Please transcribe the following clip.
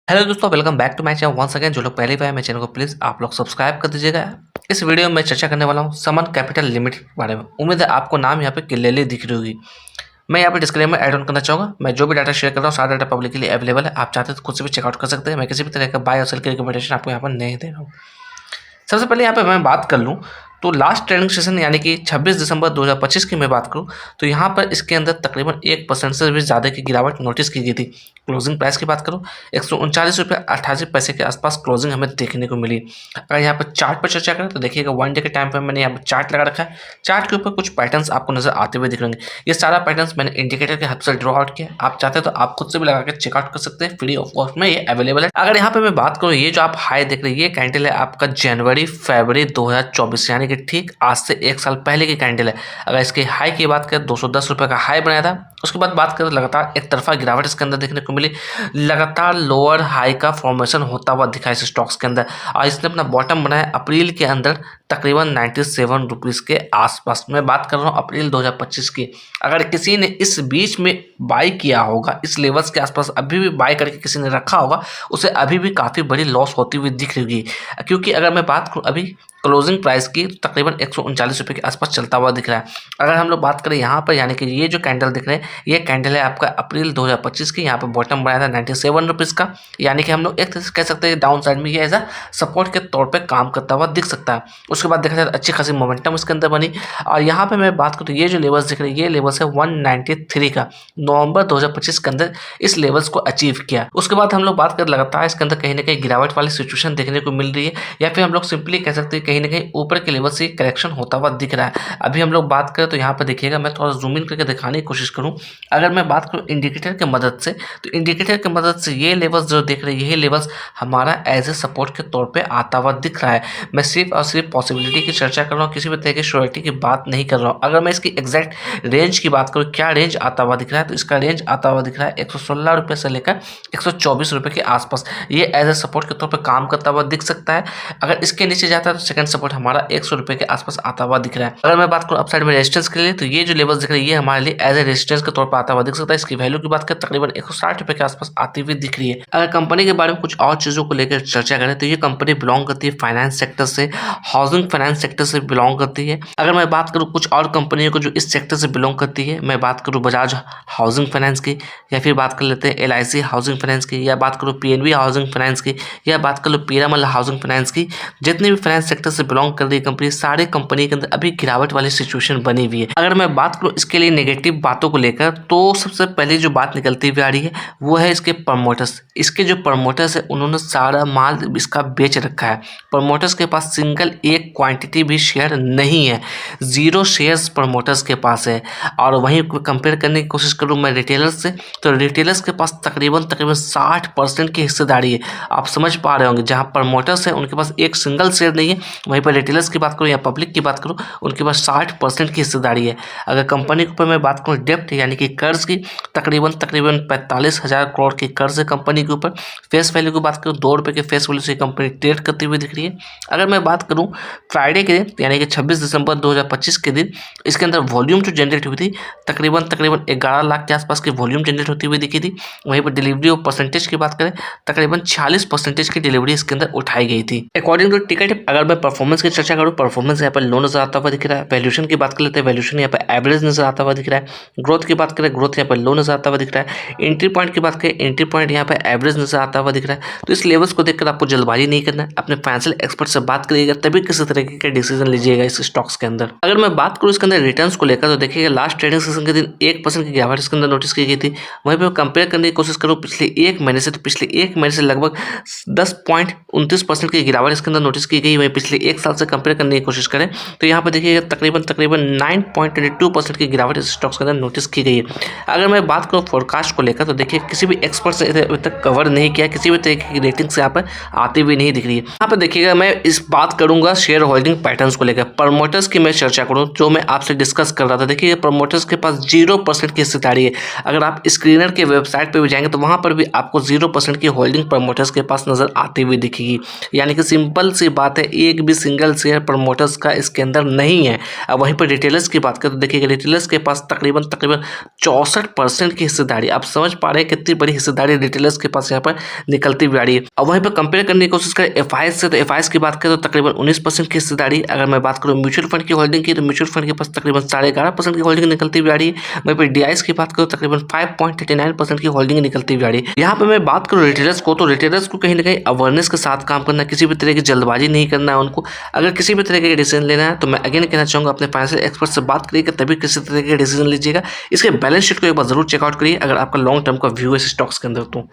Hello दोस्तों, welcome back to my channel once again. जो लोग पहले भी आए मेरे चैनल को प्लीज़ आप लोग सब्सक्राइब कर दीजिएगा। इस वीडियो में मैं चर्चा करने वाला हूँ समन कैपिटल लिमिटेड के बारे में। उम्मीद है आपको नाम यहाँ पे क्लियरली दिख रही होगी। मैं यहाँ पे डिस्क्लेमर ऐड ऑन करना चाहूँगा। मैं जो भी डाटा शेयर कर रहा हूँ सारा डाटा पब्लिकली अवेलेबल है। आप चाहते हैं तो खुद से भी चेकआउट कर सकते हैं। मैं किसी भी तरह का बाय और सेल की रिकमेंडेशन आपको यहाँ पर नहीं दे रहा हूँ। सबसे पहले यहाँ पे मैं बात कर लूँ तो लास्ट ट्रेडिंग सेशन यानी कि 26 दिसंबर 2025 की मैं बात करूँ तो यहाँ पर इसके अंदर तकरीबन 1% से भी ज़्यादा की गिरावट नोटिस की गई थी। क्लोजिंग प्राइस की बात करूँ 139.88 के आसपास क्लोजिंग हमें देखने को मिली। अगर यहाँ पर चार्ट पर चर्चा करें तो देखिएगा 1 डे के टाइम पर मैंने यहाँ पर चार्ट लगा रखा है। चार्ट के ऊपर कुछ पैटर्न्स आपको नजर आते हुए दिख रहे हैं। ये सारा पैटर्न्स मैंने इंडिकेटर के हेल्प से ड्रॉ आउट किया। आप चाहते हैं तो आप खुद से भी लगा के चेकआउट कर सकते हैं, फ्री ऑफ कॉस्ट में ये अवेलेबल है। अगर यहाँ पे मैं बात करूँ ये जो आप हाई देख रहे हैं ये कैंडल है आपका जनवरी फरवरी 2024 यानी कि ठीक आज से एक साल पहले की कैंडल है। अगर इसके हाई की बात करें 210 रुपये का हाई बनाया था। उसके बाद बात करें लगातार एक तरफा गिरावट इसके अंदर देखने को मिली। लगातार लोअर हाई का फॉर्मेशन होता हुआ दिखा इस स्टॉक्स के अंदर और इसने अपना बॉटम बनाया अप्रैल के अंदर तकरीबन 97 रुपीज़ के आसपास। मैं बात कर रहा हूँ अप्रैल 2025 की। अगर किसी ने इस बीच में बाई किया होगा इस लेवल्स के आसपास अभी भी बाई करके किसी ने रखा होगा उसे अभी भी काफ़ी बड़ी लॉस होती हुई दिख रही होगी। क्योंकि अगर मैं बात करूँ अभी क्लोजिंग प्राइस की तो तकरीबन 139 रुपये के आसपास चलता हुआ दिख रहा है। अगर हम लोग बात करें यहाँ पर यानी कि ये जो कैंडल दिख रहे हैं ये कैंडल है आपका अप्रैल 2025 की। यहाँ पर बॉटम बनाया था 97 रुपीज़ का यानी कि हम लोग एक तरह से कह सकते हैं डाउन साइड में ये एज अ सपोर्ट के तौर पर काम करता हुआ दिख सकता है। उसके बाद देखा जाए अच्छी खासी मोमेंटम इसके अंदर बनी और यहाँ पर मैं बात करूँ ये जो लेवल्स दिख रहे हैं ये लेवल्स है 193 का नवंबर 2025 के अंदर इस लेवल्स को अचीव किया। उसके बाद हम लोग बात करें लगातार इसके अंदर कहीं ना कहीं गिरावट वाली सिचुएशन देखने को मिल रही है या फिर हम लोग सिंपली कह सकते हैं कहीं ना कहीं ऊपर के लेवल से करेक्शन होता हुआ दिख रहा है। अभी हम लोग बात करें तो यहाँ पर देखिएगा मैं थोड़ा जूम इन करके दिखाने की कोशिश करूँ। अगर मैं बात करूँ इंडिकेटर की मदद से तो इंडिकेटर की मदद से ये लेवल्स जो देख रहे हैं यही लेवल्स हमारा एज ए सपोर्ट के तौर पर आता हुआ दिख रहा है। मैं सिर्फ और सिर्फ पॉसिबिलिटी की चर्चा कर रहा हूँ, किसी भी तरह की श्योरिटी की बात नहीं कर रहा हूँ। अगर मैं इसकी एग्जैक्ट रेंज की बात करूँ क्या रेंज आता हुआ दिख रहा है तो इसका रेंज आता हुआ दिख रहा है 116 रुपये से लेकर 124 रुपये के आसपास। ये एज ए सपोर्ट के तौर पर काम करता हुआ दिख सकता है। अगर इसके नीचे जाता है तो सेकंड सपोर्ट हमारा 100 रुपये के आसपास आता हुआ दिख रहा है। अगर मैं बात करूँ अपसाइड में रेजिस्टेंस के लिए तो ये जो लेवल्स दिख रहे हैं ये हमारे लिए एज ए रेजिस्टेंस के तौर पर आता हुआ दिख सकता है। इसकी वैल्यू की बात करें तकरीबन 160 रुपये के आसपास आती हुई दिख रही है। अगर कंपनी के बारे में कुछ और चीज़ों को लेकर चर्चा करें तो ये कंपनी बिलोंग करती है फाइनेंस सेक्टर से, हाउसिंग फाइनेंस सेक्टर से बिलोंग करती है। अगर मैं बात करूँ कुछ और कंपनियों को जो इस सेक्टर से बिलोंग करती है, मैं बात करूँ बजाज हाउसिंग फाइनेंस की या फिर बात कर लेते हैं LIC हाउसिंग फाइनेंस की या बात करूँ PNB हाउसिंग फाइनेंस की या बात कर लो पीरामल हाउसिंग फाइनेंस की, जितनी भी फाइनेंस सेक्टर से बिलोंग कर रही है कंपनी सारी कंपनी के अंदर अभी गिरावट वाली सिचुएशन बनी हुई है। अगर मैं बात करूँ इसके लिए नेगेटिव बातों को लेकर तो सबसे पहले जो बात निकलती हुई आ रही है वो है इसके प्रमोटर्स। इसके जो प्रमोटर्स है उन्होंने सारा माल इसका बेच रखा है। प्रमोटर्स के पास सिंगल एक क्वांटिटी भी शेयर नहीं है, 0 शेयर्स प्रमोटर्स के पास है। और वहीं कंपेयर करने की कोशिश करूँ मैं रिटेलर्स से तो रिटेलर्स के पास तकरीबन 60% की हिस्सेदारी है। आप समझ पा रहे होंगे जहाँ प्रमोटर्स है उनके पास एक सिंगल शेयर नहीं है, वहीं पर रिटेलर्स की बात करूँ या पब्लिक की बात करूँ उनके पास 60% की हिस्सेदारी है। अगर कंपनी के ऊपर मैं बात करूँ डेप्ट यानी कि कर्ज की तकरीबन 45,000 करोड़ की कर्ज है कंपनी के ऊपर। फेस वैल्यू की बात करूँ 2 रुपये के फेस वैल्यू से कंपनी ट्रेड करती हुई दिख रही है। अगर मैं बात करूँ फ्राइडे के दिन यानी कि 26 दिसंबर 2025 के दिन इसके अंदर वॉल्यूम जो जनरेट हुई थी तकरीबन 11 लाख के आसपास की वॉल्यूम जनरेट होती हुई दिखी थी। वहीं पर डिलीवरी और परसेंटेज की बात करें तकरीबन 46% की डिलीवरी इसके अंदर उठाई गई थी अकॉर्डिंग टू टिकट। अगर मैं परफॉर्मेंस की चर्चा करूँ परफॉर्मेंस यहाँ पर लो नजर आता हुआ दिख रहा है। वैल्यूशन की बात कर लेते हैं, वैल्यूशन यहाँ पर एवरेज नजर आता हुआ दिख रहा है। ग्रोथ की बात करें ग्रोथ यहाँ पर लो नजर आता हुआ दिख रहा है। एंट्री पॉइंट की बात करें एंट्री पॉइंट यहाँ पर एवरेज नजर आता हुआ दिख रहा है। तो इस लेवल्स को देखकर आपको जल्दबाजी नहीं करना है, अपने फाइनेंशियल एक्सपर्ट से बात करिएगा तभी किसी तरीके का डिसीजन लीजिएगा इस स्टॉक्स के अंदर। अगर मैं बात करूँ इसके अंदर रिटर्न्स को लेकर तो देखिएगा लास्ट ट्रेडिंग सेशन के दिन 1% की गिरावट इसके अंदर नोटिस की गई थी। वहीं पर कंपेयर करने की कोशिश करूँ पिछले एक महीने से तो पिछले एक महीने से लगभग 10.29% की गिरावट इसके अंदर नोटिस की गई। वहीं पिछले एक साल से कंपेयर करने की कोशिश करें तो यहाँ पर देखिएगा तकरीबन 9.22% की गिरावट इस स्टॉक्स के अंदर नोटिस की गई है। अगर मैं बात करूँ फोरकास्ट को लेकर तो देखिए किसी भी एक्सपर्ट से अभी तक कवर नहीं किया, किसी भी तरीके की रेटिंग से यहाँ पर आती हुई नहीं दिख रही है। यहाँ पर देखिएगा मैं इस बात करूंगा शेयर होल्डिंग पैटर्न्स को लेकर। प्रमोटर्स की मैं चर्चा करूँ जो मैं आपसे डिस्कस कर रहा था, देखिए प्रमोटर्स के पास 0% की हिस्सेदारी है। अगर आप स्क्रीनर के वेबसाइट पर भी जाएंगे तो वहाँ पर भी आपको 0% की होल्डिंग प्रमोटर्स के पास नजर आती हुई दिखेगी। यानी कि सिंपल सी बात है एक भी सिंगल शेयर प्रमोटर्स का इसके अंदर नहीं है। अब वहीं पर रिटेलर्स की बात करें तो देखिएगा रिटेलर्स के पास तकरीबन 64% की हिस्सेदारी। आप समझ पा रहे हैं कितनी बड़ी हिस्सेदारी रिटेलर्स के पास यहाँ पर निकलती हुई आ रही है। अब वहीं पर कंपेयर करने की कोशिश करें एफआईएस से, तो एफआईएस की बात करें तो तकरीबन 19% की हिस्सेदारी। अगर मैं बात करूँ म्यूचुअल फंड की होल्डिंग की, तो म्यूचुअल फंड के पास तकरीबन 11.5% की होल्डिंग निकलती हुई आ रही है। वहीं पर डीआईएस की बात करूँ तकरीबन 5.39% की होल्डिंग निकलती हुई आ रही है। यहाँ पर मैं बात करूँ रिटेलर्स को, तो रिटेलर्स को कहीं ना कहीं अवेयरनेस के साथ काम करना, किसी भी तरह की जल्दबाजी नहीं करना है उनको। अगर किसी भी तरह का डिसीजन लेना है तो मैं अगेन कहना चाहूँगा अपने फाइनेंशियल एक्सपर्ट से बात करिएगा, तभी किसी तरह का डिसीजन लीजिएगा। इसके बैलेंस शीट को एक बार जरूर चेकआउट करिए अगर आपका लॉन्ग टर्म का व्यू है स्टॉक्स के अंदर तो।